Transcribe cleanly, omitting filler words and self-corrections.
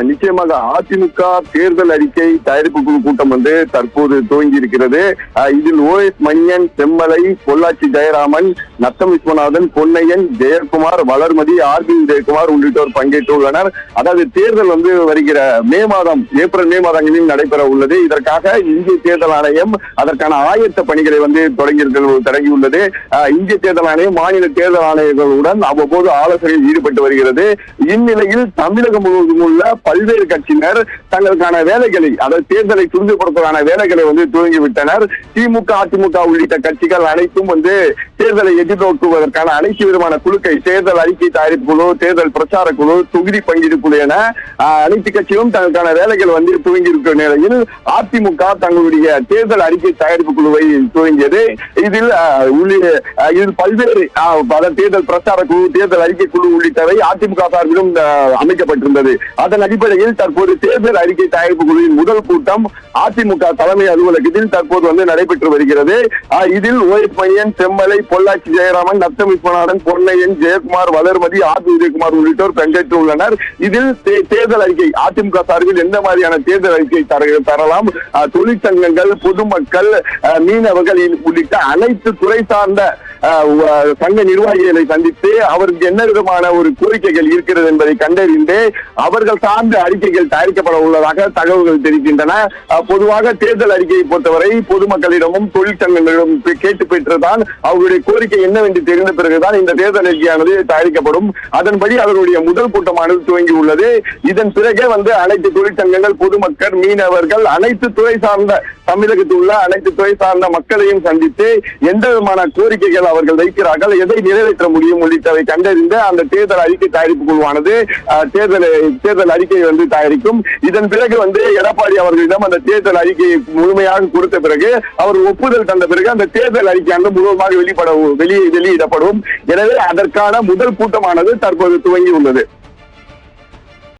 நிச்சயமாக அதிமுக தேர்தல் அறிக்கை தயாரிப்பு குழு கூட்டம் வந்து தற்போது துவங்கி இருக்கிறது. இதில் OS மணியன், செம்மலை, பொள்ளாச்சி ஜெயராமன், நத்தம் விஸ்வநாதன், பொன்னையன், ஜெயக்குமார், வளர்மதி, RB உதயகுமார் உள்ளிட்டோர் பங்கேற்றுள்ளனர். அதாவது தேர்தல் வந்து வருகிற ஏப்ரல் மே மாதங்களில் நடைபெற உள்ளது. இதற்காக இந்திய தேர்தல் ஆணையம் அதற்கான ஆயத்த பணிகளை வந்து தொடங்கியுள்ளது. இந்திய தேர்தல் ஆணையம் மாநில தேர்தல் ஆணையர்களுடன் அவ்வப்போது ஆலோசனையில் ஈடுபட்டு வருகிறது. இந்நிலையில் தமிழகம் முழுவதும் உள்ள பல்வேறு கட்சியினர் தங்களுக்கான வேலைகளை, அதாவது தேர்தலை துரிதப்படுத்துவதற்கான வேலைகளை வந்து துவங்கிவிட்டனர். திமுக, அதிமுக உள்ளிட்ட கட்சிகள் அனைத்தும் வந்து தேர்தலை எதிர்நோக்குவதற்கான அனைத்து விதமான குழுக்கள், தேர்தல் அறிக்கை தயாரிப்பு குழு, தேர்தல் பிரச்சார குழு, தொகுதி பங்கீடு குழு என அனைத்து கட்சிகளும் தங்களுக்கான வேலைகள் வந்து துவங்கி இருக்கிற நிலையில் அதிமுக தங்களுடைய தேர்தல் அறிக்கை தயாரிப்பு குழுவை துவங்கியது. இதில் பல்வேறு தேர்தல் பிரச்சார குழு, தேர்தல் அறிக்கை குழு உள்ளிட்டவை அதிமுக சார்பிலும் அமைக்கப்பட்டிருந்தது. அதன் அடிப்படையில் தற்போது தேர்தல் அறிக்கை தயாரிப்பு குழுவின் முதல் கூட்டம் அதிமுக தலைமை அலுவலகத்தில் தற்போது வந்து நடைபெற்று வருகிறது. இதில் OS மணியன், செம்மலை, பொள்ளாச்சி ஜெயராமன், நத்தம் விஸ்வநாதன், பொன்னையன், ஜெயக்குமார், வளர்மதி, RB உதயகுமார் உள்ளிட்டோர் பங்கேற்றுள்ளனர். இதில் தேர்தல் அறிக்கை அதிமுக சார்பில் எந்த மாதிரியான தேர்தல் அறிக்கை தரலாம், தொழிற்சங்கங்கள், பொதுமக்கள், மீனவர்கள் உள்ளிட்ட அனைத்து துறை சார்ந்த சங்க நிர்வாகிகளை சந்தித்து அவருக்கு என்ன விதமான ஒரு கோரிக்கைகள் இருக்கிறது என்பதை கண்டறிந்து அவர்கள் சார்ந்த அறிக்கைகள் தயாரிக்கப்பட உள்ளதாக தகவல்கள் தெரிவிக்கின்றன. பொதுவாக தேர்தல் அறிக்கையை பொறுத்தவரை பொதுமக்களிடமும் தொழிற்சங்கங்களிடம் கேட்டு பெற்றுதான் அவர்களுடைய கோரிக்கை என்னவென்று தெரிந்த பிறகுதான் இந்த தேர்தல் அறிக்கையானது தயாரிக்கப்படும். அதன்படி அவர்களுடைய முதல் கூட்டமானது துவங்கி உள்ளது. இதன் பிறகே வந்து அனைத்து தொழிற்சங்கங்கள், பொதுமக்கள், மீனவர்கள், அனைத்து துறை சார்ந்த தமிழகத்தில் உள்ள அனைத்து துறை சார்ந்த மக்களையும் சந்தித்து எந்த விதமான கோரிக்கைகள் அவர்கள் வைக்கிறார்கள், எதை நிறைவேற்ற முடியும் உள்ளிட்டவை கண்டறிந்து அந்த தேர்தல் அறிக்கை தயாரிப்பு குழுவானது தேர்தல் அறிக்கையை வந்து தயாரிக்கும். இதன் பிறகு வந்து எடப்பாடி அவர்களிடம் அந்த தேர்தல் அறிக்கையை முழுமையாக கொடுத்த பிறகு அவர் ஒப்புதல் தந்த பிறகு அந்த தேர்தல் அறிக்கையானது முழுவதுமாக வெளியிடப்படும். எனவே அதற்கான முதல் கூட்டமானது தற்போது துவங்கி உள்ளது.